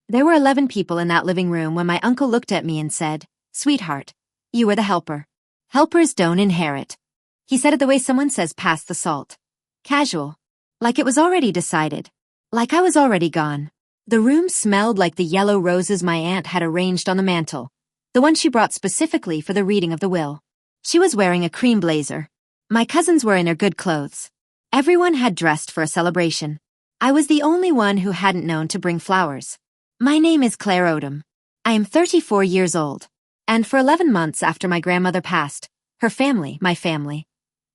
There were 11 people in that living room when my uncle looked at me and said, "Sweetheart, you were the helper. Helpers don't inherit." He said it the way someone says pass the salt. Casual. Like it was already decided. Like I was already gone. The room smelled like the yellow roses my aunt had arranged on the mantel, the one she brought specifically for the reading of the will. She was wearing a cream blazer. My cousins were in their good clothes. Everyone had dressed for a celebration. I was the only one who hadn't known to bring flowers. My name is Claire Odom. I am 34 years old. And for 11 months after my grandmother passed, her family, my family,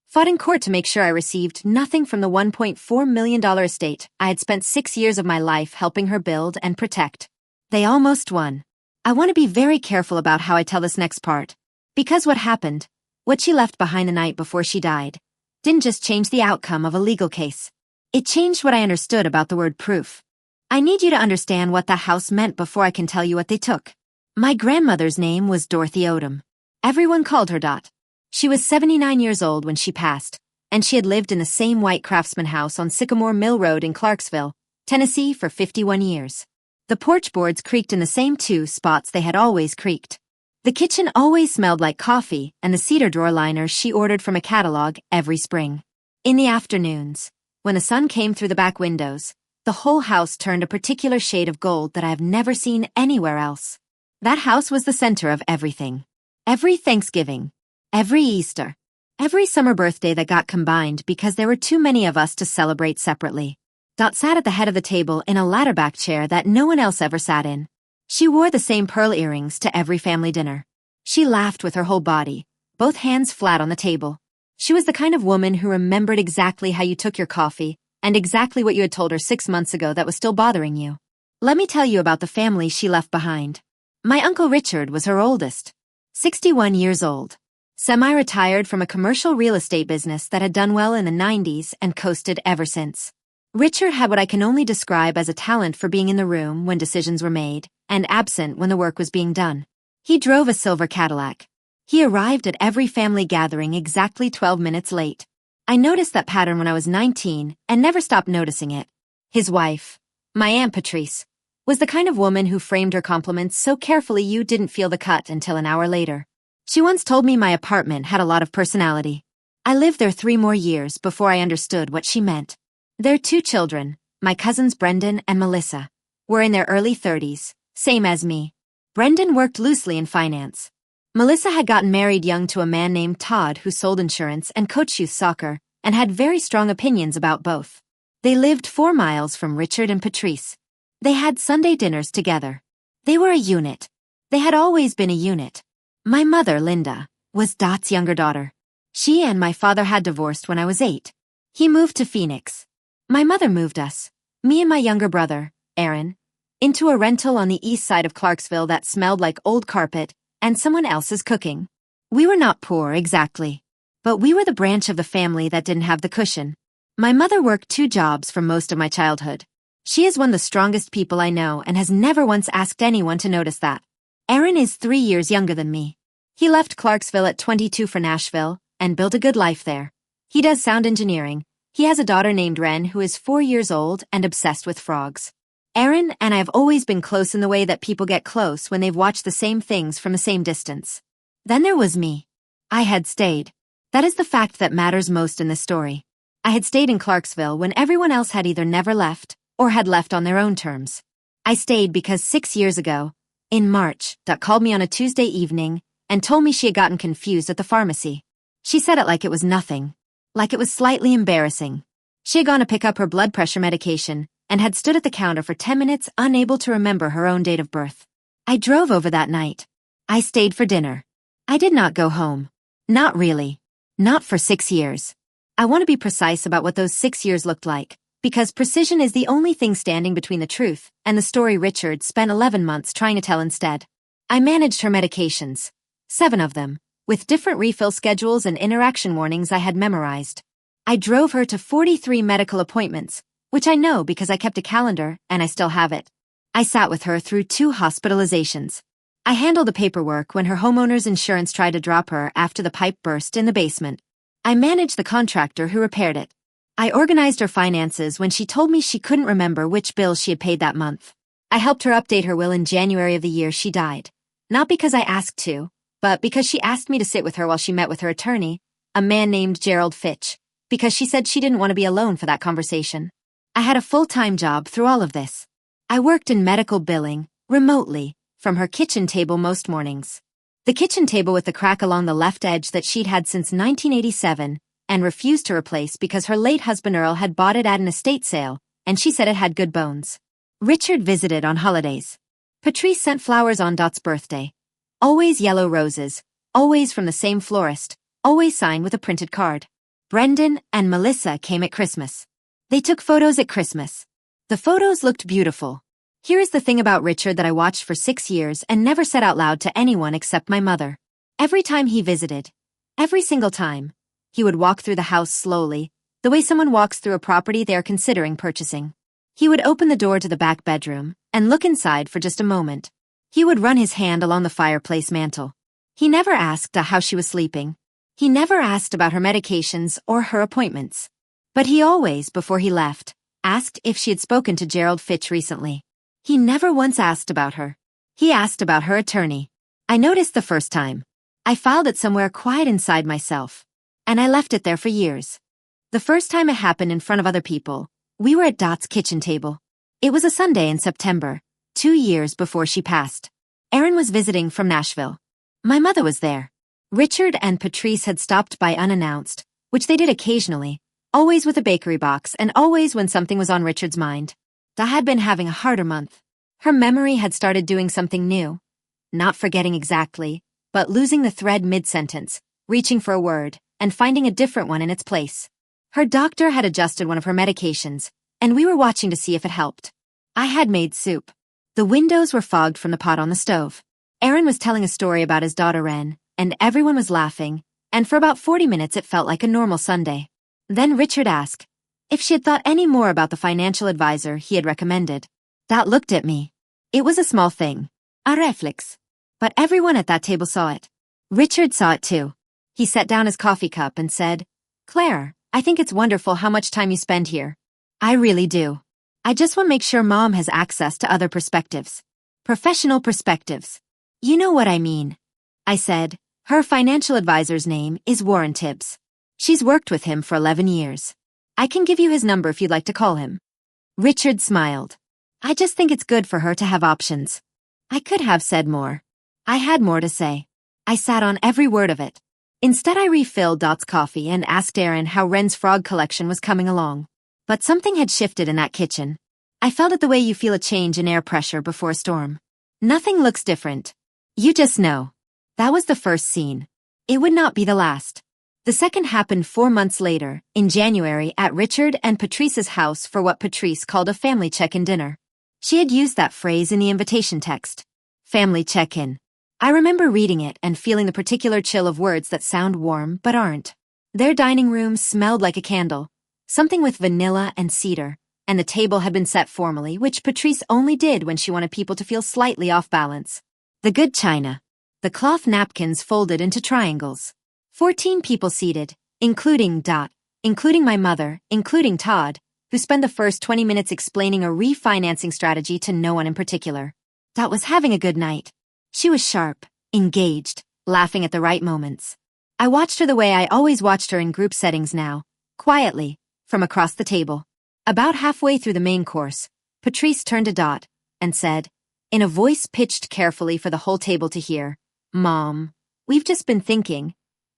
fought in court to make sure I received nothing from the $1.4 million estate I had spent 6 years of my life helping her build and protect. They almost won. I want to be very careful about how I tell this next part. Because what happened, what she left behind the night before she died, didn't just change the outcome of a legal case. It changed what I understood about the word proof. I need you to understand what the house meant before I can tell you what they took. My grandmother's name was Dorothy Odom. Everyone called her Dot. She was 79 years old when she passed, and she had lived in the same white craftsman house on Sycamore Mill Road in Clarksville, Tennessee for 51 years. The porch boards creaked in the same two spots they had always creaked. The kitchen always smelled like coffee and the cedar drawer liners she ordered from a catalog every spring. In the afternoons, when the sun came through the back windows, the whole house turned a particular shade of gold that I have never seen anywhere else. That house was the center of everything. Every Thanksgiving, every Easter, every summer birthday that got combined because there were too many of us to celebrate separately. Dot sat at the head of the table in a ladder-back chair that no one else ever sat in. She wore the same pearl earrings to every family dinner. She laughed with her whole body, both hands flat on the table. She was the kind of woman who remembered exactly how you took your coffee and exactly what you had told her 6 months ago that was still bothering you. Let me tell you about the family she left behind. My Uncle Richard was her oldest. 61 years old. Semi-retired from a commercial real estate business that had done well in the 90s and coasted ever since. Richard had what I can only describe as a talent for being in the room when decisions were made, and absent when the work was being done. He drove a silver Cadillac. He arrived at every family gathering exactly 12 minutes late. I noticed that pattern when I was 19 and never stopped noticing it. His wife, my Aunt Patrice, was the kind of woman who framed her compliments so carefully you didn't feel the cut until an hour later. She once told me my apartment had a lot of personality. I lived there 3 more years before I understood what she meant. Their 2 children, my cousins Brendan and Melissa, were in their early 30s, same as me. Brendan worked loosely in finance. Melissa had gotten married young to a man named Todd who sold insurance and coached youth soccer, and had very strong opinions about both. They lived 4 miles from Richard and Patrice. They had Sunday dinners together. They were a unit. They had always been a unit. My mother, Linda, was Dot's younger daughter. She and my father had divorced when I was 8. He moved to Phoenix. My mother moved us, me and my younger brother, Aaron, into a rental on the east side of Clarksville that smelled like old carpet and someone else's cooking. We were not poor, exactly. But we were the branch of the family that didn't have the cushion. My mother worked 2 jobs for most of my childhood. She is one of the strongest people I know and has never once asked anyone to notice that. Aaron is 3 years younger than me. He left Clarksville at 22 for Nashville and built a good life there. He does sound engineering. He has a daughter named Wren who is 4 years old and obsessed with frogs. Aaron and I have always been close in the way that people get close when they've watched the same things from the same distance. Then there was me. I had stayed. That is the fact that matters most in this story. I had stayed in Clarksville when everyone else had either never left or had left on their own terms. I stayed because 6 years ago, in March, Dot called me on a Tuesday evening and told me she had gotten confused at the pharmacy. She said it like it was nothing. Like it was slightly embarrassing. She had gone to pick up her blood pressure medication and had stood at the counter for 10 minutes unable to remember her own date of birth. I drove over that night. I stayed for dinner. I did not go home. Not really. Not for 6 years. I want to be precise about what those 6 years looked like, because precision is the only thing standing between the truth and the story Richard spent 11 months trying to tell instead. I managed her medications, 7 of them, with different refill schedules and interaction warnings I had memorized. I drove her to 43 medical appointments, which I know because I kept a calendar and I still have it. I sat with her through 2 hospitalizations. I handled the paperwork when her homeowner's insurance tried to drop her after the pipe burst in the basement. I managed the contractor who repaired it. I organized her finances when she told me she couldn't remember which bills she had paid that month. I helped her update her will in January of the year she died. Not because I asked to, but because she asked me to sit with her while she met with her attorney, a man named Gerald Fitch, because she said she didn't want to be alone for that conversation. I had a full-time job through all of this. I worked in medical billing, remotely, from her kitchen table most mornings. The kitchen table with the crack along the left edge that she'd had since 1987 and refused to replace because her late husband Earl had bought it at an estate sale, and she said it had good bones. Richard visited on holidays. Patrice sent flowers on Dot's birthday. Always yellow roses, always from the same florist, always signed with a printed card. Brendan and Melissa came at Christmas. They took photos at Christmas. The photos looked beautiful. Here is the thing about Richard that I watched for 6 years and never said out loud to anyone except my mother. Every time he visited, every single time, he would walk through the house slowly, the way someone walks through a property they are considering purchasing. He would open the door to the back bedroom and look inside for just a moment. He would run his hand along the fireplace mantel. He never asked how she was sleeping. He never asked about her medications or her appointments. But he always, before he left, asked if she had spoken to Gerald Fitch recently. He never once asked about her. He asked about her attorney. I noticed the first time. I filed it somewhere quiet inside myself. And I left it there for years. The first time it happened in front of other people, we were at Dot's kitchen table. It was a Sunday in September, 2 years before she passed. Aaron was visiting from Nashville. My mother was there. Richard and Patrice had stopped by unannounced, which they did occasionally, always with a bakery box and always when something was on Richard's mind. Dot had been having a harder month. Her memory had started doing something new. Not forgetting exactly, but losing the thread mid-sentence, reaching for a word, and finding a different one in its place. Her doctor had adjusted one of her medications, and we were watching to see if it helped. I had made soup. The windows were fogged from the pot on the stove. Aaron was telling a story about his daughter Ren, and everyone was laughing, and for about 40 minutes it felt like a normal Sunday. Then Richard asked if she had thought any more about the financial advisor he had recommended. Dot looked at me. It was a small thing. A reflex. But everyone at that table saw it. Richard saw it too. He set down his coffee cup and said, "Claire, I think it's wonderful how much time you spend here. I really do. I just want to make sure Mom has access to other perspectives. Professional perspectives. You know what I mean." I said, "Her financial advisor's name is Warren Tibbs. She's worked with him for 11 years. I can give you his number if you'd like to call him." Richard smiled. "I just think it's good for her to have options." I could have said more. I had more to say. I sat on every word of it. Instead, I refilled Dot's coffee and asked Aaron how Ren's frog collection was coming along. But something had shifted in that kitchen. I felt it the way you feel a change in air pressure before a storm. Nothing looks different. You just know. That was the first scene. It would not be the last. The second happened 4 months later, in January, at Richard and Patrice's house for what Patrice called a family check-in dinner. She had used that phrase in the invitation text. Family check-in. I remember reading it and feeling the particular chill of words that sound warm but aren't. Their dining room smelled like a candle, something with vanilla and cedar, and the table had been set formally, which Patrice only did when she wanted people to feel slightly off balance. The good china. The cloth napkins folded into triangles. 14 people seated, including Dot, including my mother, including Todd, who spent the first 20 minutes explaining a refinancing strategy to no one in particular. Dot was having a good night. She was sharp, engaged, laughing at the right moments. I watched her the way I always watched her in group settings now, quietly, from across the table. About halfway through the main course, Patrice turned to Dot and said, in a voice pitched carefully for the whole table to hear, "Mom, we've just been thinking.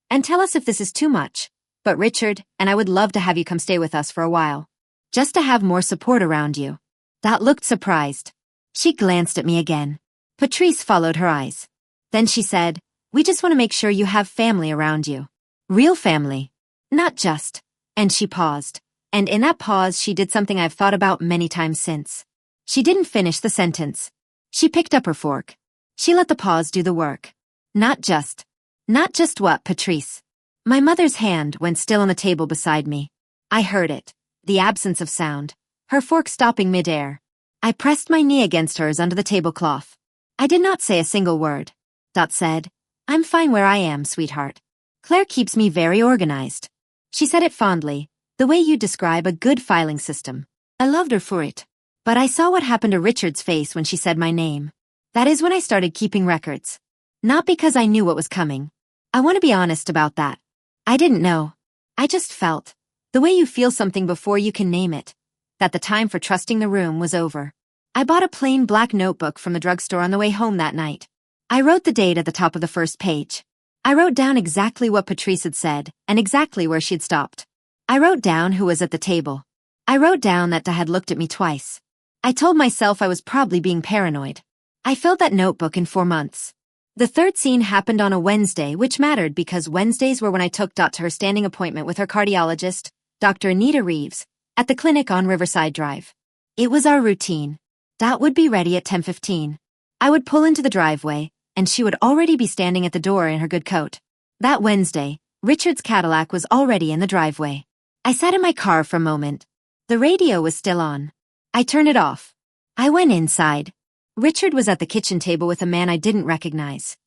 And tell us if this is too much, but Richard and I would love to have you come stay with us for a while. Just to have more support around you." Dot looked surprised. She glanced at me again. Patrice followed her eyes. Then she said, "We just want to make sure you have family around you. Real family. Not just." And she paused. And in that pause she did something I've thought about many times since. She didn't finish the sentence. She picked up her fork. She let the pause do the work. Not just. Not just what, Patrice? My mother's hand went still on the table beside me. I heard it. The absence of sound. Her fork stopping midair. I pressed my knee against hers under the tablecloth. I did not say a single word. Dot said, "I'm fine where I am, sweetheart. Claire keeps me very organized." She said it fondly, the way you describe a good filing system. I loved her for it. But I saw what happened to Richard's face when she said my name. That is when I started keeping records. Not because I knew what was coming. I want to be honest about that. I didn't know. I just felt, the way you feel something before you can name it, that the time for trusting the room was over. I bought a plain black notebook from the drugstore on the way home that night. I wrote the date at the top of the first page. I wrote down exactly what Patrice had said and exactly where she'd stopped. I wrote down who was at the table. I wrote down that Dad had looked at me twice. I told myself I was probably being paranoid. I filled that notebook in 4 months. The third scene happened on a Wednesday, which mattered because Wednesdays were when I took Dot to her standing appointment with her cardiologist, Dr. Anita Reeves, at the clinic on Riverside Drive. It was our routine. Dot would be ready at 10:15. I would pull into the driveway, and she would already be standing at the door in her good coat. That Wednesday, Richard's Cadillac was already in the driveway. I sat in my car for a moment. The radio was still on. I turned it off. I went inside. Richard was at the kitchen table with a man I didn't recognize.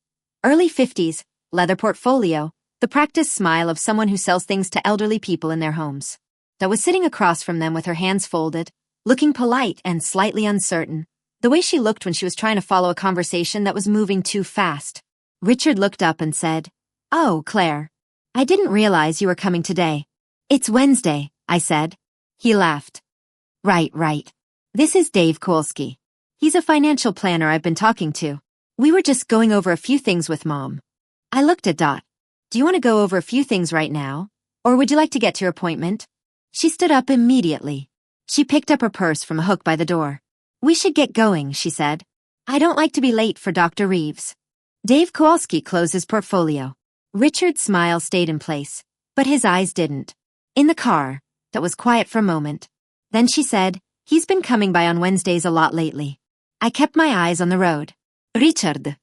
Early 50s, leather portfolio, the practiced smile of someone who sells things to elderly people in their homes. That was sitting across from them with her hands folded, looking polite and slightly uncertain, the way she looked when she was trying to follow a conversation that was moving too fast. Richard looked up and said, "Oh, Claire. I didn't realize you were coming today." "It's Wednesday," I said. He laughed. Right. This is Dave Kowalski. He's a financial planner I've been talking to. We were just going over a few things with Mom." I looked at Dot. "Do you want to go over a few things right now? Or would you like to get to your appointment?" She stood up immediately. She picked up her purse from a hook by the door. "We should get going," she said. "I don't like to be late for Dr. Reeves." Dave Kowalski closed his portfolio. Richard's smile stayed in place, but his eyes didn't. In the car, that was quiet for a moment. Then she said, "He's been coming by on Wednesdays a lot lately." I kept my eyes on the road. Richard.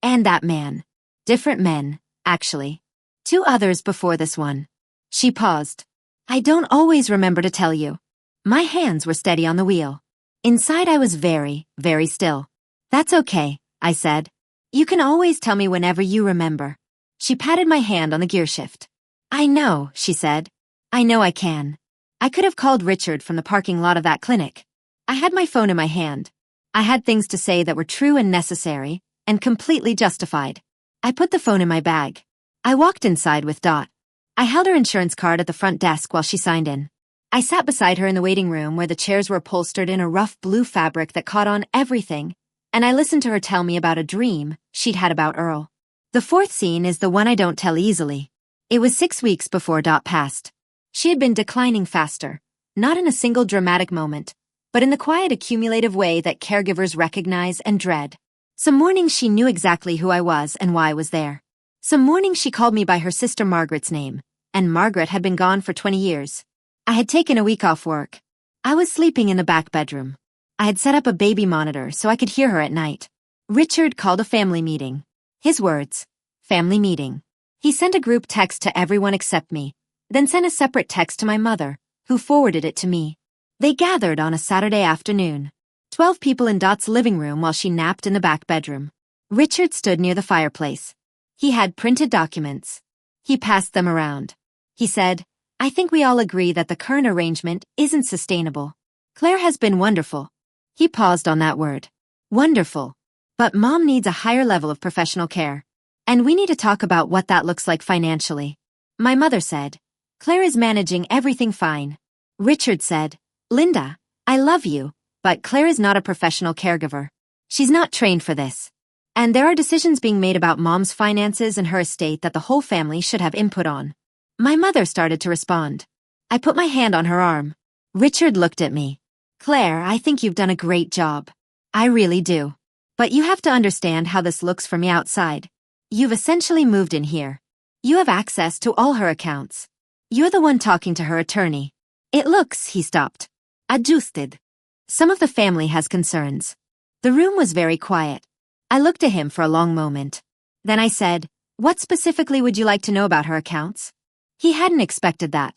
And that man. Different men, actually. 2 others before this one. She paused. "I don't always remember to tell you." My hands were steady on the wheel. Inside I was very, very still. "That's okay," I said. "You can always tell me whenever you remember." She patted my hand on the gear shift. "I know," she said. "I know I can." I could have called Richard from the parking lot of that clinic. I had my phone in my hand. I had things to say that were true and necessary, and completely justified. I put the phone in my bag. I walked inside with Dot. I held her insurance card at the front desk while she signed in. I sat beside her in the waiting room where the chairs were upholstered in a rough blue fabric that caught on everything, and I listened to her tell me about a dream she'd had about Earl. The 4th scene is the one I don't tell easily. It was 6 weeks before Dot passed. She had been declining faster, not in a single dramatic moment, but in the quiet accumulative way that caregivers recognize and dread. Some mornings she knew exactly who I was and why I was there. Some mornings she called me by her sister Margaret's name, and Margaret had been gone for 20 years. I had taken a week off work. I was sleeping in the back bedroom. I had set up a baby monitor so I could hear her at night. Richard called a family meeting. His words, family meeting. He sent a group text to everyone except me, then sent a separate text to my mother, who forwarded it to me. They gathered on a Saturday afternoon. 12 people in Dot's living room while she napped in the back bedroom. Richard stood near the fireplace. He had printed documents. He passed them around. He said, "I think we all agree that the current arrangement isn't sustainable. Claire has been wonderful." He paused on that word. Wonderful. But Mom needs a higher level of professional care. And we need to talk about what that looks like financially. My mother said, "Claire is managing everything fine." Richard said, "Linda, I love you, but Claire is not a professional caregiver. She's not trained for this. And there are decisions being made about Mom's finances and her estate that the whole family should have input on." My mother started to respond. I put my hand on her arm. Richard looked at me. "Claire, I think you've done a great job. I really do. But you have to understand how this looks from the outside. You've essentially moved in here. You have access to all her accounts. You're the one talking to her attorney. It looks," he stopped, "adjusted. Some of the family has concerns." The room was very quiet. I looked at him for a long moment. Then I said, "What specifically would you like to know about her accounts?" He hadn't expected that.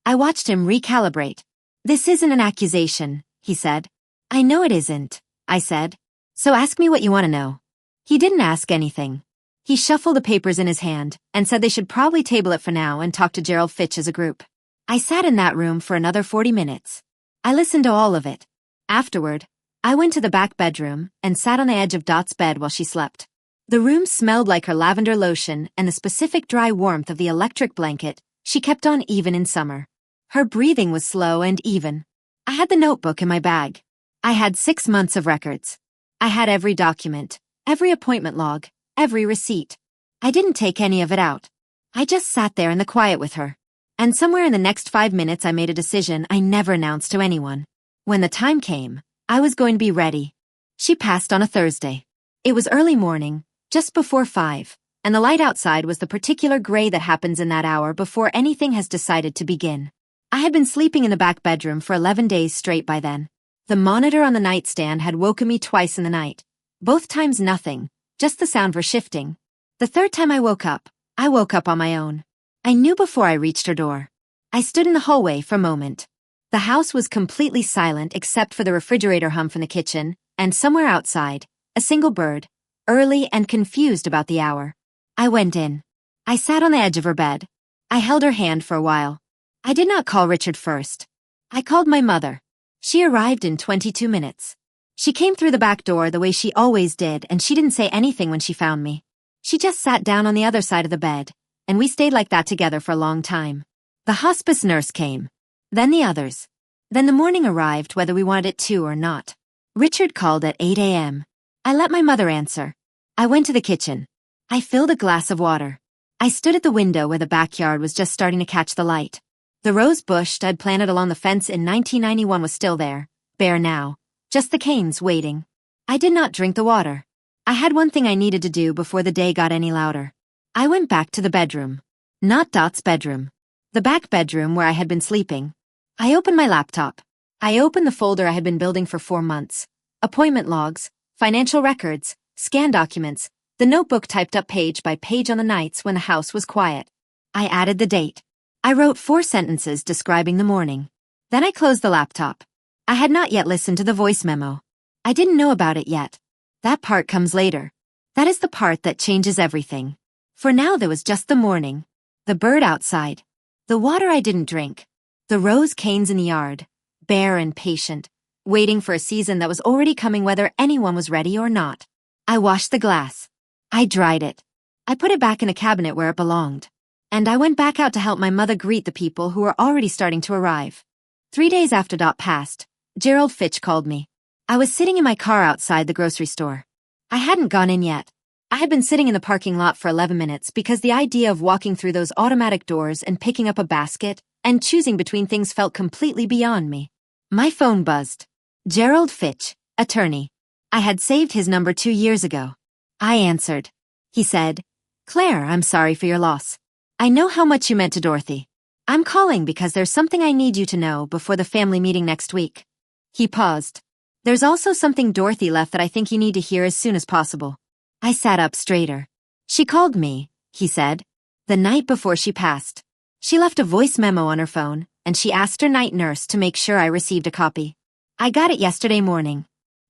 I watched him recalibrate. "This isn't an accusation," he said. "I know it isn't," I said. "So ask me what you want to know." He didn't ask anything. He shuffled the papers in his hand and said they should probably table it for now and talk to Gerald Fitch as a group. I sat in that room for another 40 minutes. I listened to all of it. Afterward, I went to the back bedroom and sat on the edge of Dot's bed while she slept. The room smelled like her lavender lotion and the specific dry warmth of the electric blanket she kept on even in summer. Her breathing was slow and even. I had the notebook in my bag. I had 6 months of records. I had every document, every appointment log, every receipt. I didn't take any of it out. I just sat there in the quiet with her. And somewhere in the next 5 minutes I made a decision I never announced to anyone. When the time came, I was going to be ready. She passed on a Thursday. It was early morning, just before 5, and the light outside was the particular gray that happens in that hour before anything has decided to begin. I had been sleeping in the back bedroom for 11 days straight by then. The monitor on the nightstand had woken me twice in the night. Both times nothing, just the sound for shifting. The third time I woke up on my own. I knew before I reached her door. I stood in the hallway for a moment. The house was completely silent except for the refrigerator hum from the kitchen, and somewhere outside, a single bird, early and confused about the hour. I went in. I sat on the edge of her bed. I held her hand for a while. I did not call Richard first. I called my mother. She arrived in 22 minutes. She came through the back door the way she always did, and she didn't say anything when she found me. She just sat down on the other side of the bed, and we stayed like that together for a long time. The hospice nurse came. Then the others. Then the morning arrived whether we wanted it to or not. Richard called at 8 a.m. I let my mother answer. I went to the kitchen. I filled a glass of water. I stood at the window where the backyard was just starting to catch the light. The rose bush I'd planted along the fence in 1991 was still there, bare now, just the canes waiting. I did not drink the water. I had one thing I needed to do before the day got any louder. I went back to the bedroom. Not Dot's bedroom. The back bedroom where I had been sleeping. I opened my laptop. I opened the folder I had been building for 4 months. Appointment logs, financial records, scan documents, the notebook typed up page by page on the nights when the house was quiet. I added the date. I wrote 4 sentences describing the morning. Then I closed the laptop. I had not yet listened to the voice memo. I didn't know about it yet. That part comes later. That is the part that changes everything. For now there was just the morning. The bird outside. The water I didn't drink. The rose canes in the yard. Bare and patient. Waiting for a season that was already coming whether anyone was ready or not. I washed the glass. I dried it. I put it back in a cabinet where it belonged. And I went back out to help my mother greet the people who were already starting to arrive. 3 days after Dot passed, Gerald Fitch called me. I was sitting in my car outside the grocery store. I hadn't gone in yet. I had been sitting in the parking lot for 11 minutes because the idea of walking through those automatic doors and picking up a basket and choosing between things felt completely beyond me. My phone buzzed. Gerald Fitch, attorney. I had saved his number 2 years ago. I answered. He said, "Claire, I'm sorry for your loss. I know how much you meant to Dorothy. I'm calling because there's something I need you to know before the family meeting next week." He paused. "There's also something Dorothy left that I think you need to hear as soon as possible." I sat up straighter. "She called me," he said, "the night before she passed. She left a voice memo on her phone, and she asked her night nurse to make sure I received a copy. I got it yesterday morning."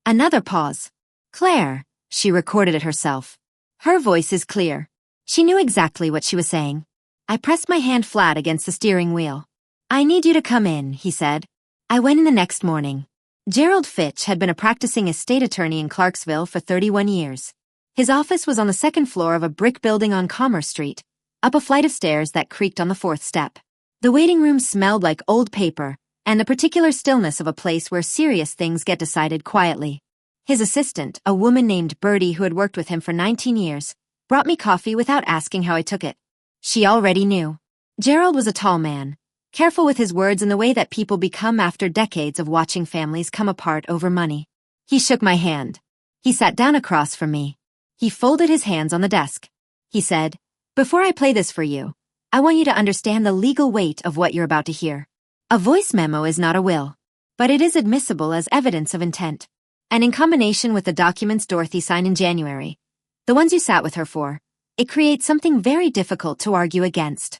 Another pause. "Claire," she recorded it herself. Her voice is clear. She knew exactly what she was saying. I pressed my hand flat against the steering wheel. "I need you to come in," he said. I went in the next morning. Gerald Fitch had been a practicing estate attorney in Clarksville for 31 years. His office was on the second floor of a brick building on Commerce Street, up a flight of stairs that creaked on the 4th step. The waiting room smelled like old paper and the particular stillness of a place where serious things get decided quietly. His assistant, a woman named Bertie who had worked with him for 19 years, brought me coffee without asking how I took it. She already knew. Gerald was a tall man, careful with his words in the way that people become after decades of watching families come apart over money. He shook my hand. He sat down across from me. He folded his hands on the desk. He said, "Before I play this for you, I want you to understand the legal weight of what you're about to hear. A voice memo is not a will, but it is admissible as evidence of intent. And in combination with the documents Dorothy signed in January, the ones you sat with her for, it creates something very difficult to argue against."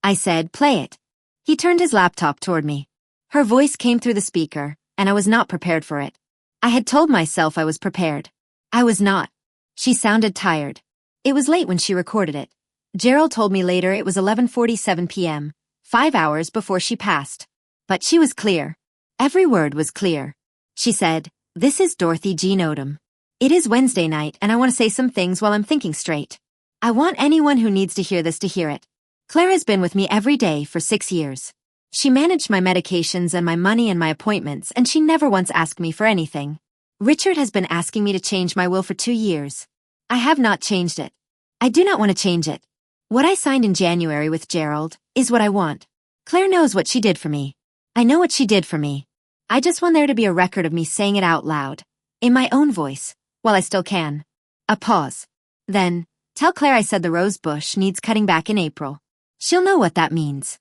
I said, "Play it." He turned his laptop toward me. Her voice came through the speaker, and I was not prepared for it. I had told myself I was prepared. I was not. She sounded tired. It was late when she recorded it. Gerald told me later it was 11:47 p.m., 5 hours before she passed. But she was clear. Every word was clear. She said, "This is Dorothy Jean Odom. It is Wednesday night and I want to say some things while I'm thinking straight. I want anyone who needs to hear this to hear it. Claire has been with me every day for 6 years. She managed my medications and my money and my appointments, and she never once asked me for anything. Richard has been asking me to change my will for 2 years. I have not changed it. I do not want to change it. What I signed in January with Gerald is what I want. Claire knows what she did for me. I know what she did for me. I just want there to be a record of me saying it out loud, in my own voice, while I still can." A pause. Then, "Tell Claire I said the rose bush needs cutting back in April. She'll know what that means."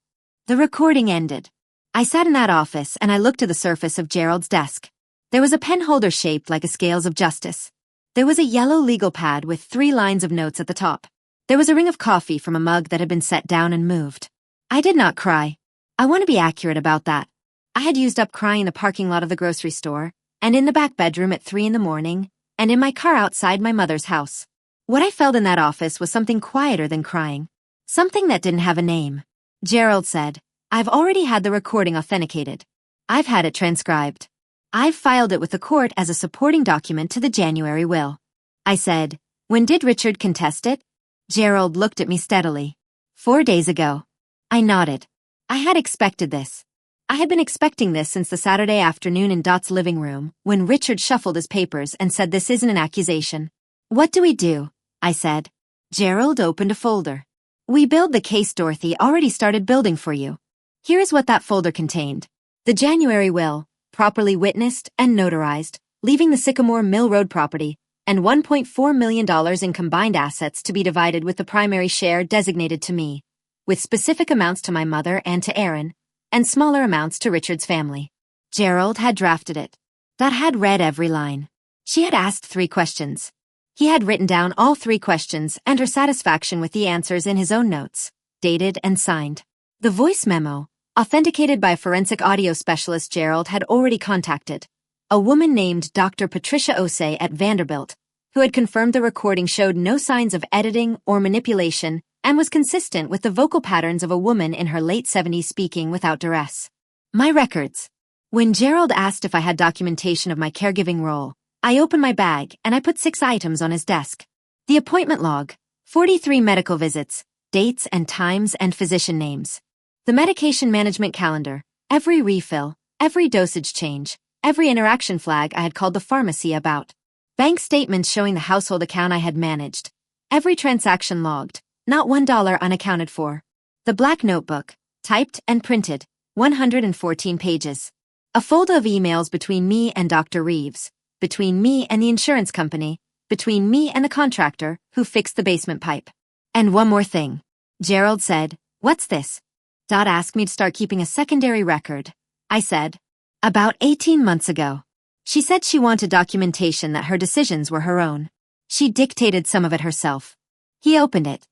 The recording ended. I sat in that office and I looked to the surface of Gerald's desk. There was a pen holder shaped like a scales of justice. There was a yellow legal pad with 3 lines of notes at the top. There was a ring of coffee from a mug that had been set down and moved. I did not cry. I want to be accurate about that. I had used up crying in the parking lot of the grocery store, and in the back bedroom at 3 in the morning, and in my car outside my mother's house. What I felt in that office was something quieter than crying. Something that didn't have a name. Gerald said, "I've already had the recording authenticated. I've had it transcribed. I've filed it with the court as a supporting document to the January will." I said, "When did Richard contest it?" Gerald looked at me steadily. 4 days ago." I nodded. I had expected this. I had been expecting this since the Saturday afternoon in Dot's living room, when Richard shuffled his papers and said, "This isn't an accusation." "What do we do?" I said. Gerald opened a folder. "We build the case Dorothy already started building for you. Here is what that folder contained. The January will, properly witnessed and notarized, leaving the Sycamore Mill Road property, and $1.4 million in combined assets to be divided with the primary share designated to me, with specific amounts to my mother and to Aaron, and smaller amounts to Richard's family." Gerald had drafted it. That had read every line. She had asked 3 questions. He had written down all 3 questions and her satisfaction with the answers in his own notes, dated and signed. The voice memo, authenticated by a forensic audio specialist Gerald had already contacted, a woman named Dr. Patricia Osei at Vanderbilt, who had confirmed the recording showed no signs of editing or manipulation and was consistent with the vocal patterns of a woman in her late 70s speaking without duress. My records. When Gerald asked if I had documentation of my caregiving role, I opened my bag and I put 6 items on his desk. The appointment log, 43 medical visits, dates and times and physician names. The medication management calendar, every refill, every dosage change, every interaction flag I had called the pharmacy about. Bank statements showing the household account I had managed. Every transaction logged, not $1 unaccounted for. The black notebook, typed and printed, 114 pages. A folder of emails between me and Dr. Reeves, between me and the insurance company, between me and the contractor who fixed the basement pipe. And one more thing. Gerald said, "What's this?" Dot asked me to start keeping a secondary record. I said, "About 18 months ago." She said she wanted documentation that her decisions were her own. She dictated some of it herself. He opened it.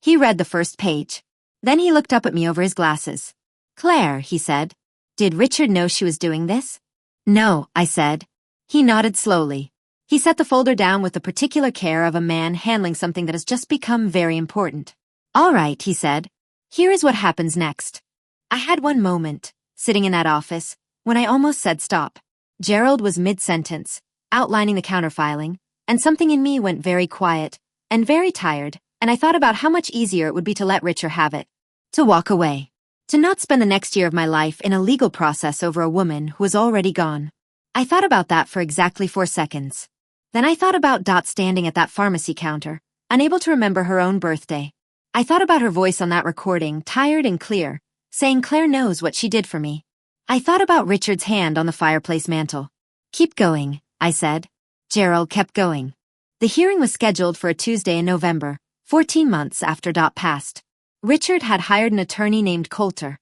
He read the first page. Then he looked up at me over his glasses. "Claire," he said, "did Richard know she was doing this?" "No," I said. He nodded slowly. He set the folder down with the particular care of a man handling something that has just become very important. "All right," he said. "Here is what happens next." I had one moment, sitting in that office, when I almost said stop. Gerald was mid-sentence, outlining the counterfiling, and something in me went very quiet and very tired, and I thought about how much easier it would be to let Richard have it. To walk away. To not spend the next year of my life in a legal process over a woman who was already gone. I thought about that for exactly 4 seconds. Then I thought about Dot standing at that pharmacy counter, unable to remember her own birthday. I thought about her voice on that recording, tired and clear, saying Claire knows what she did for me. I thought about Richard's hand on the fireplace mantel. "Keep going," I said. Gerald kept going. The hearing was scheduled for a Tuesday in November, 14 months after Dot passed. Richard had hired an attorney named Coulter.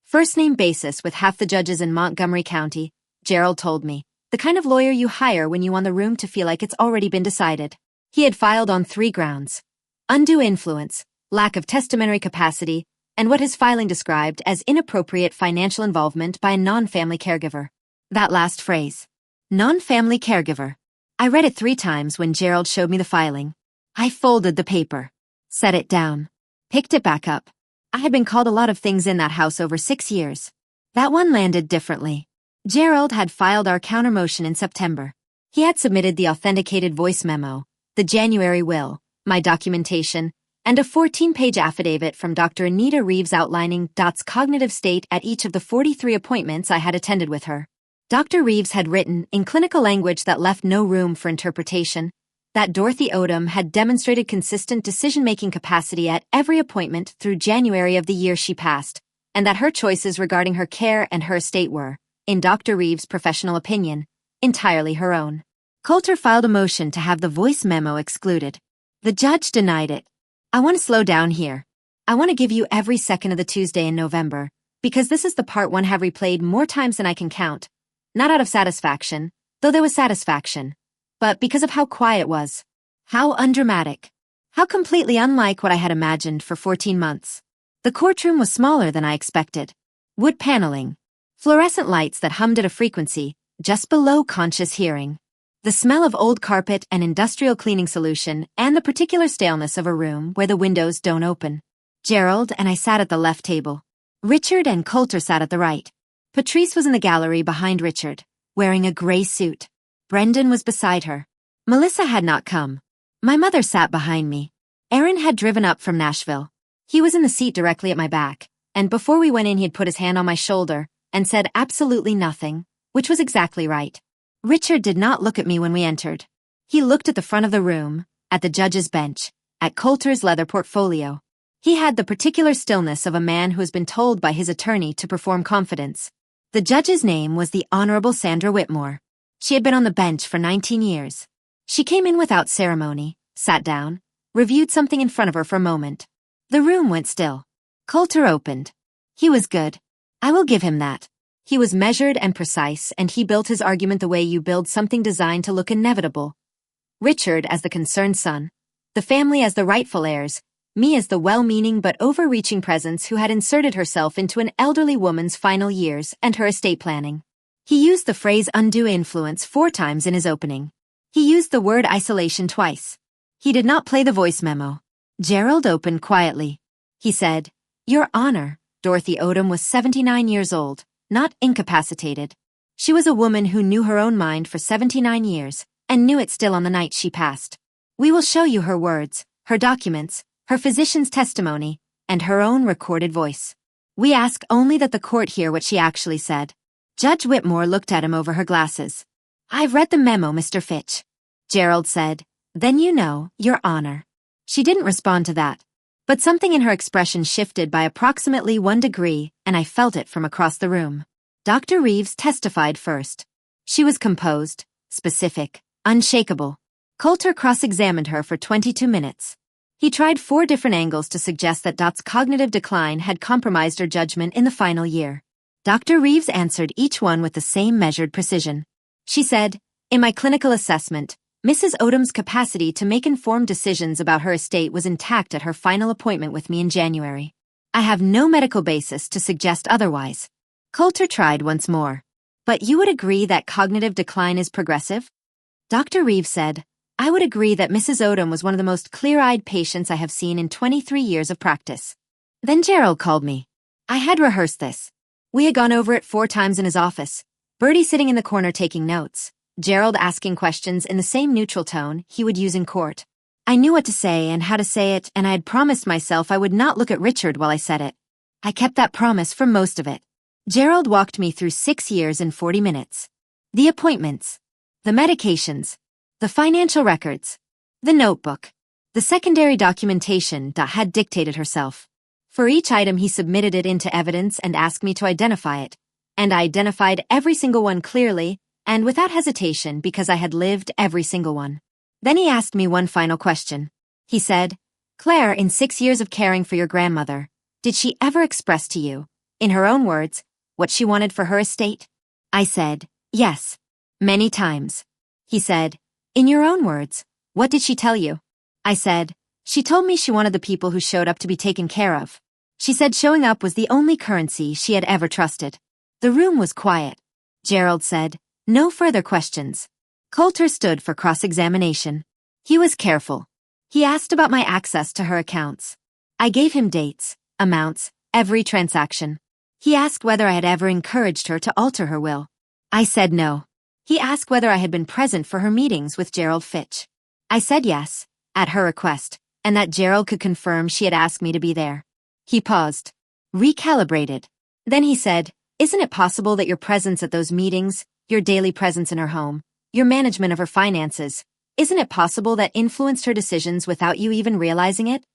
First name basis with half the judges in Montgomery County, Gerald told me. The kind of lawyer you hire when you want the room to feel like it's already been decided. He had filed on 3 grounds. Undue influence, lack of testamentary capacity, and what his filing described as inappropriate financial involvement by a non-family caregiver. That last phrase. Non-family caregiver. I read it 3 times when Gerald showed me the filing. I folded the paper. Set it down. Picked it back up. I had been called a lot of things in that house over 6 years. That one landed differently. Gerald had filed our counter-motion in September. He had submitted the authenticated voice memo, the January will, my documentation, and a 14-page affidavit from Dr. Anita Reeves outlining Dot's cognitive state at each of the 43 appointments I had attended with her. Dr. Reeves had written, in clinical language that left no room for interpretation, that Dorothy Odom had demonstrated consistent decision-making capacity at every appointment through January of the year she passed, and that her choices regarding her care and her estate were, in Dr. Reeves' professional opinion, entirely her own. Coulter filed a motion to have the voice memo excluded. The judge denied it. I want to slow down here. I want to give you every second of the Tuesday in November, because this is the part one have replayed more times than I can count. Not out of satisfaction, though there was satisfaction, but because of how quiet it was. How undramatic. How completely unlike what I had imagined for 14 months. The courtroom was smaller than I expected. Wood paneling. Fluorescent lights that hummed at a frequency just below conscious hearing. The smell of old carpet and industrial cleaning solution and the particular staleness of a room where the windows don't open. Gerald and I sat at the left table. Richard and Coulter sat at the right. Patrice was in the gallery behind Richard, wearing a gray suit. Brendan was beside her. Melissa had not come. My mother sat behind me. Aaron had driven up from Nashville. He was in the seat directly at my back, and before we went in he'd put his hand on my shoulder and said absolutely nothing, which was exactly right. Richard did not look at me when we entered. He looked at the front of the room, at the judge's bench, at Coulter's leather portfolio. He had the particular stillness of a man who has been told by his attorney to perform confidence. The judge's name was the Honorable Sandra Whitmore. She had been on the bench for 19 years. She came in without ceremony, sat down, reviewed something in front of her for a moment. The room went still. Coulter opened. He was good. I will give him that. He was measured and precise, and he built his argument the way you build something designed to look inevitable. Richard as the concerned son, the family as the rightful heirs, me as the well-meaning but overreaching presence who had inserted herself into an elderly woman's final years and her estate planning. He used the phrase undue influence 4 times in his opening. He used the word isolation twice. He did not play the voice memo. Gerald opened quietly. He said, "Your Honor, Dorothy Odom was 79 years old. Not incapacitated. She was a woman who knew her own mind for 79 years, and knew it still on the night she passed. We will show you her words, her documents, her physician's testimony, and her own recorded voice. We ask only that the court hear what she actually said." Judge Whitmore looked at him over her glasses. "I've read the memo, Mr. Fitch." Gerald said, "Then you know, Your Honor." She didn't respond to that. But something in her expression shifted by approximately 1 degree, and I felt it from across the room. Dr. Reeves testified first. She was composed, specific, unshakable. Coulter cross-examined her for 22 minutes. He tried 4 different angles to suggest that Dot's cognitive decline had compromised her judgment in the final year. Dr. Reeves answered each one with the same measured precision. She said, "In my clinical assessment, Mrs. Odom's capacity to make informed decisions about her estate was intact at her final appointment with me in January. I have no medical basis to suggest otherwise." Coulter tried once more. "But you would agree that cognitive decline is progressive?" Dr. Reeves said, "I would agree that Mrs. Odom was one of the most clear-eyed patients I have seen in 23 years of practice." Then Gerald called me. I had rehearsed this. We had gone over it 4 times in his office. Bertie sitting in the corner taking notes. Gerald asking questions in the same neutral tone he would use in court. I knew what to say and how to say it, and I had promised myself I would not look at Richard while I said it. I kept that promise for most of it. Gerald walked me through 6 years in 40 minutes. The appointments. The medications. The financial records. The notebook. The secondary documentation Dot had dictated herself. For each item he submitted it into evidence and asked me to identify it, and I identified every single one clearly, and without hesitation because I had lived every single one. Then he asked me one final question. He said, "Claire, in 6 years of caring for your grandmother, did she ever express to you, in her own words, what she wanted for her estate?" I said, "Yes. Many times." He said, "In your own words, what did she tell you?" I said, "She told me she wanted the people who showed up to be taken care of. She said showing up was the only currency she had ever trusted." The room was quiet. Gerald said, "No further questions." Coulter stood for cross-examination. He was careful. He asked about my access to her accounts. I gave him dates, amounts, every transaction. He asked whether I had ever encouraged her to alter her will. I said no. He asked whether I had been present for her meetings with Gerald Fitch. I said yes, at her request, and that Gerald could confirm she had asked me to be there. He paused, recalibrated. Then he said, "Isn't it possible that your presence at those meetings, your daily presence in her home, your management of her finances, isn't it possible that influenced her decisions without you even realizing it?"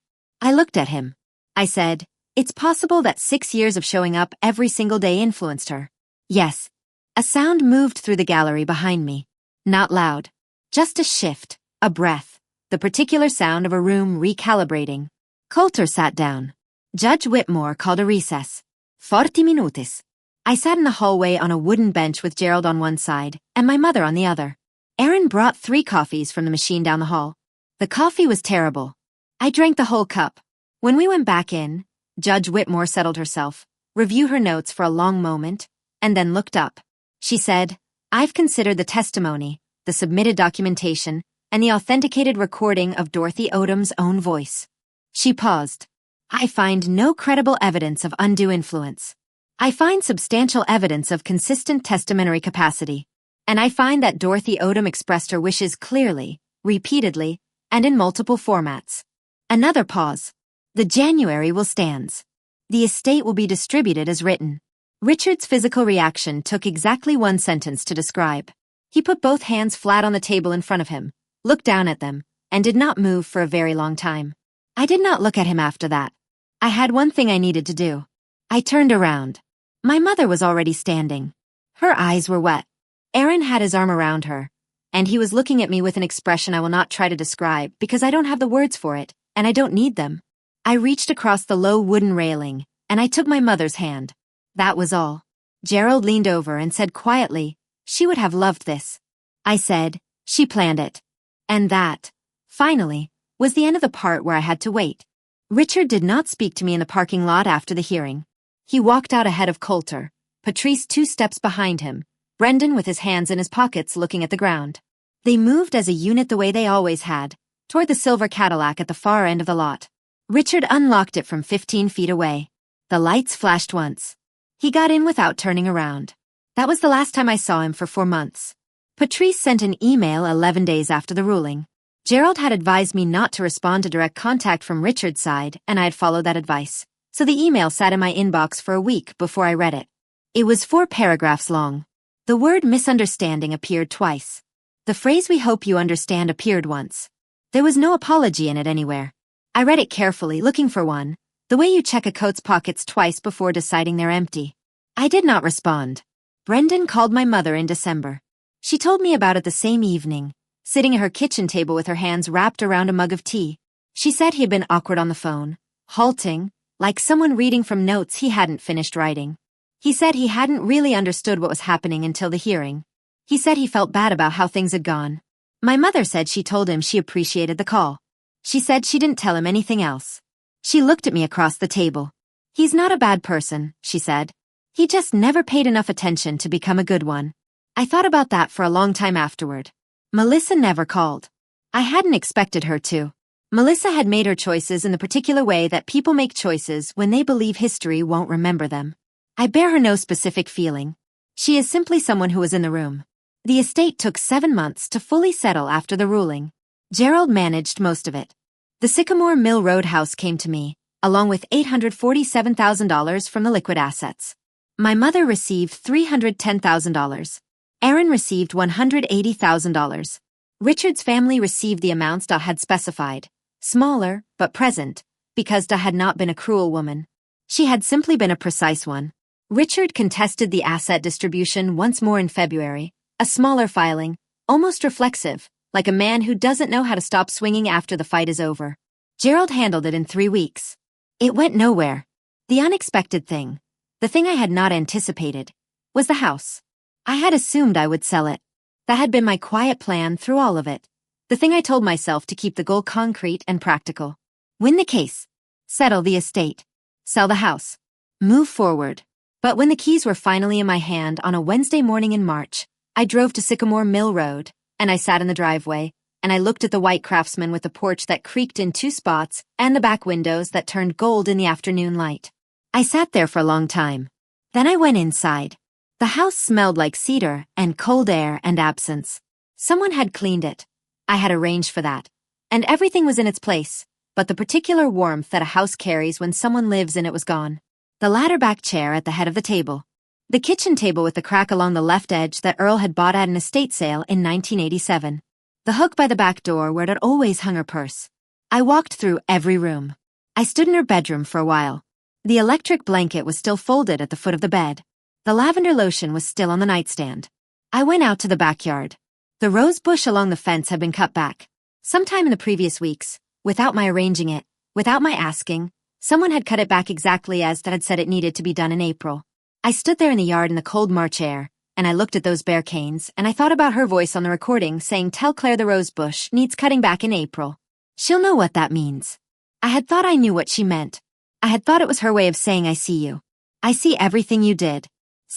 I looked at him. I said, "It's possible that 6 years of showing up every single day influenced her." Yes. A sound moved through the gallery behind me. Not loud. Just a shift, a breath, the particular sound of a room recalibrating. Coulter sat down. Judge Whitmore called a recess. 40 minutos. I sat in the hallway on a wooden bench with Gerald on one side and my mother on the other. Aaron brought 3 coffees from the machine down the hall. The coffee was terrible. I drank the whole cup. When we went back in, Judge Whitmore settled herself, reviewed her notes for a long moment, and then looked up. She said, "I've considered the testimony, the submitted documentation, and the authenticated recording of Dorothy Odom's own voice." She paused. "I find no credible evidence of undue influence. I find substantial evidence of consistent testamentary capacity. And I find that Dorothy Odom expressed her wishes clearly, repeatedly, and in multiple formats." Another pause. "The January will stands. The estate will be distributed as written." Richard's physical reaction took exactly 1 sentence to describe. He put both hands flat on the table in front of him, looked down at them, and did not move for a very long time. I did not look at him after that. I had one thing I needed to do. I turned around. My mother was already standing. Her eyes were wet. Aaron had his arm around her, and he was looking at me with an expression I will not try to describe because I don't have the words for it, and I don't need them. I reached across the low wooden railing, and I took my mother's hand. That was all. Gerald leaned over and said quietly, "She would have loved this." I said, "She planned it." And that, finally, was the end of the part where I had to wait. Richard did not speak to me in the parking lot after the hearing. He walked out ahead of Coulter, Patrice 2 steps behind him, Brendan with his hands in his pockets looking at the ground. They moved as a unit the way they always had, toward the silver Cadillac at the far end of the lot. Richard unlocked it from 15 feet away. The lights flashed once. He got in without turning around. That was the last time I saw him for 4 months. Patrice sent an email 11 days after the ruling. Gerald had advised me not to respond to direct contact from Richard's side, and I had followed that advice. So the email sat in my inbox for a week before I read it. It was 4 paragraphs long. The word misunderstanding appeared twice. The phrase "we hope you understand" appeared once. There was no apology in it anywhere. I read it carefully, looking for one, the way you check a coat's pockets twice before deciding they're empty. I did not respond. Brendan called my mother in December. She told me about it the same evening, sitting at her kitchen table with her hands wrapped around a mug of tea. She said he had been awkward on the phone, halting, like someone reading from notes he hadn't finished writing. He said he hadn't really understood what was happening until the hearing. He said he felt bad about how things had gone. My mother said she told him she appreciated the call. She said she didn't tell him anything else. She looked at me across the table. "He's not a bad person," she said. "He just never paid enough attention to become a good one." I thought about that for a long time afterward. Melissa never called. I hadn't expected her to. Melissa had made her choices in the particular way that people make choices when they believe history won't remember them. I bear her no specific feeling. She is simply someone who was in the room. The estate took 7 months to fully settle after the ruling. Gerald managed most of it. The Sycamore Mill Road house came to me, along with $847,000 from the liquid assets. My mother received $310,000. Aaron received $180,000. Richard's family received the amounts Da had specified, smaller, but present, because Da had not been a cruel woman. She had simply been a precise one. Richard contested the asset distribution once more in February, a smaller filing, almost reflexive, like a man who doesn't know how to stop swinging after the fight is over. Gerald handled it in 3 weeks. It went nowhere. The unexpected thing, the thing I had not anticipated, was the house. I had assumed I would sell it. That had been my quiet plan through all of it. The thing I told myself to keep the goal concrete and practical. Win the case. Settle the estate. Sell the house. Move forward. But when the keys were finally in my hand on a Wednesday morning in March, I drove to Sycamore Mill Road, and I sat in the driveway, and I looked at the white Craftsman with the porch that creaked in 2 spots and the back windows that turned gold in the afternoon light. I sat there for a long time. Then I went inside. The house smelled like cedar and cold air and absence. Someone had cleaned it. I had arranged for that. And everything was in its place, but the particular warmth that a house carries when someone lives in it was gone. The ladder-back chair at the head of the table. The kitchen table with the crack along the left edge that Earl had bought at an estate sale in 1987. The hook by the back door where it had always hung her purse. I walked through every room. I stood in her bedroom for a while. The electric blanket was still folded at the foot of the bed. The lavender lotion was still on the nightstand. I went out to the backyard. The rose bush along the fence had been cut back. Sometime in the previous weeks, without my arranging it, without my asking, someone had cut it back exactly as Dad had said it needed to be done in April. I stood there in the yard in the cold March air, and I looked at those bare canes, and I thought about her voice on the recording saying, "Tell Claire the rose bush needs cutting back in April. She'll know what that means." I had thought I knew what she meant. I had thought it was her way of saying, "I see you. I see everything you did."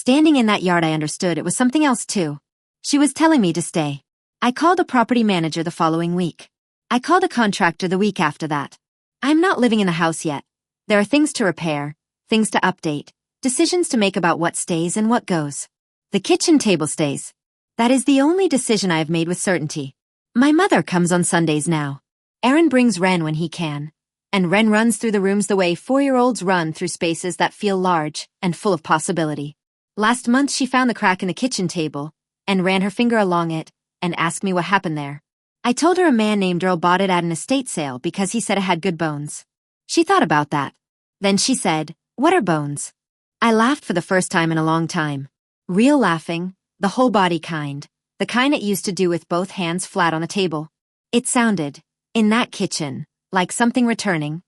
Standing in that yard, I understood it was something else too. She was telling me to stay. I called a property manager the following week. I called a contractor the week after that. I'm not living in the house yet. There are things to repair, things to update, decisions to make about what stays and what goes. The kitchen table stays. That is the only decision I have made with certainty. My mother comes on Sundays now. Aaron brings Ren when he can. And Ren runs through the rooms the way 4-year-olds run through spaces that feel large and full of possibility. Last month she found the crack in the kitchen table and ran her finger along it and asked me what happened there. I told her a man named Earl bought it at an estate sale because he said it had good bones. She thought about that. Then she said, "What are bones?" I laughed for the first time in a long time. Real laughing, the whole body kind, the kind it used to do with both hands flat on the table. It sounded, in that kitchen, like something returning.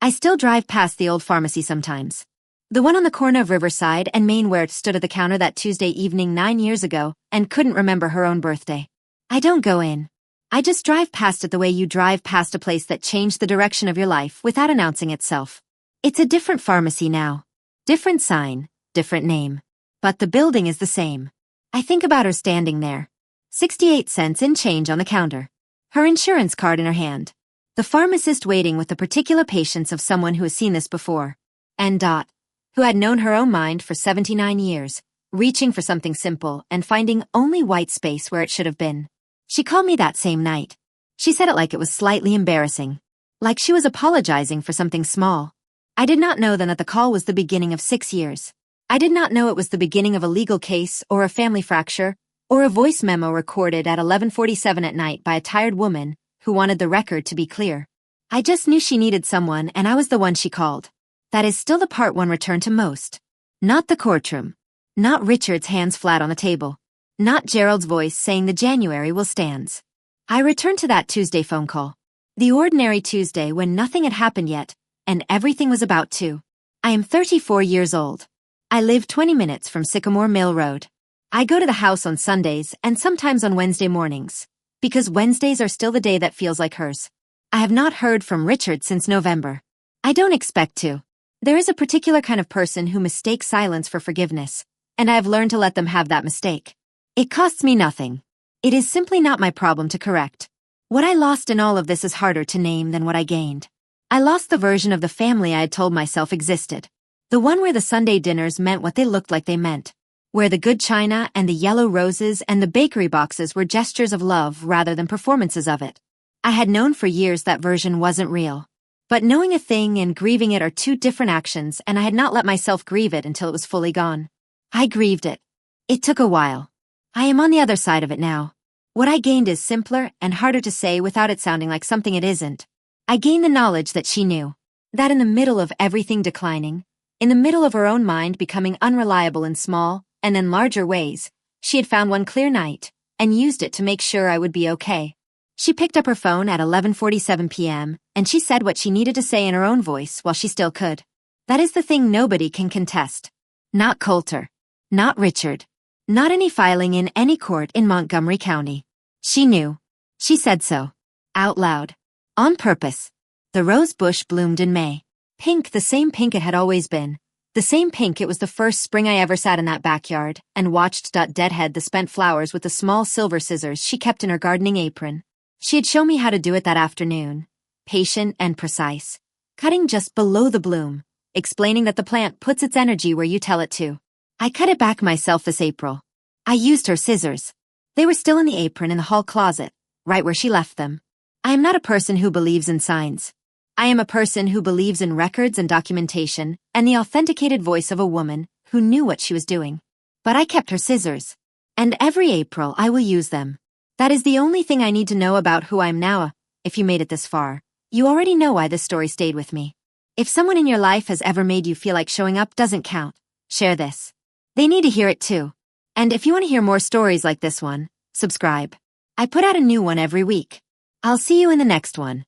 I still drive past the old pharmacy sometimes. The one on the corner of Riverside and Main where it stood at the counter that Tuesday evening 9 years ago and couldn't remember her own birthday. I don't go in. I just drive past it the way you drive past a place that changed the direction of your life without announcing itself. It's a different pharmacy now. Different sign, different name. But the building is the same. I think about her standing there. 68 cents in change on the counter. Her insurance card in her hand. The pharmacist waiting with the particular patience of someone who has seen this before. And Dot, who had known her own mind for 79 years, reaching for something simple and finding only white space where it should have been. She called me that same night. She said it like it was slightly embarrassing. Like she was apologizing for something small. I did not know then that the call was the beginning of 6 years. I did not know it was the beginning of a legal case or a family fracture or a voice memo recorded at 11:47 at night by a tired woman who wanted the record to be clear. I just knew she needed someone and I was the one she called. That is still the part one returned to most. Not the courtroom. Not Richard's hands flat on the table. Not Gerald's voice saying the January will stands. I returned to that Tuesday phone call. The ordinary Tuesday when nothing had happened yet, and everything was about to. I am 34 years old. I live 20 minutes from Sycamore Mill Road. I go to the house on Sundays and sometimes on Wednesday mornings, because Wednesdays are still the day that feels like hers. I have not heard from Richard since November. I don't expect to. There is a particular kind of person who mistakes silence for forgiveness, and I have learned to let them have that mistake. It costs me nothing. It is simply not my problem to correct. What I lost in all of this is harder to name than what I gained. I lost the version of the family I had told myself existed. The one where the Sunday dinners meant what they looked like they meant. Where the good china and the yellow roses and the bakery boxes were gestures of love rather than performances of it. I had known for years that version wasn't real. But knowing a thing and grieving it are two different actions, and I had not let myself grieve it until it was fully gone. I grieved it. It took a while. I am on the other side of it now. What I gained is simpler and harder to say without it sounding like something it isn't. I gained the knowledge that she knew. That in the middle of everything declining, in the middle of her own mind becoming unreliable in small and then larger ways, she had found one clear night and used it to make sure I would be okay. She picked up her phone at 11:47 p.m. and she said what she needed to say in her own voice while she still could. That is the thing nobody can contest. Not Coulter. Not Richard. Not any filing in any court in Montgomery County. She knew. She said so. Out loud. On purpose. The rose bush bloomed in May. Pink, the same pink it had always been. The same pink it was the first spring I ever sat in that backyard and watched Dot deadhead the spent flowers with the small silver scissors she kept in her gardening apron. She had shown me how to do it that afternoon. Patient and precise. Cutting just below the bloom. Explaining that the plant puts its energy where you tell it to. I cut it back myself this April. I used her scissors. They were still in the apron in the hall closet, right where she left them. I am not a person who believes in signs. I am a person who believes in records and documentation and the authenticated voice of a woman who knew what she was doing. But I kept her scissors. And every April I will use them. That is the only thing I need to know about who I am now. If you made it this far, you already know why this story stayed with me. If someone in your life has ever made you feel like showing up doesn't count, share this. They need to hear it too. And if you want to hear more stories like this one, subscribe. I put out a new one every week. I'll see you in the next one.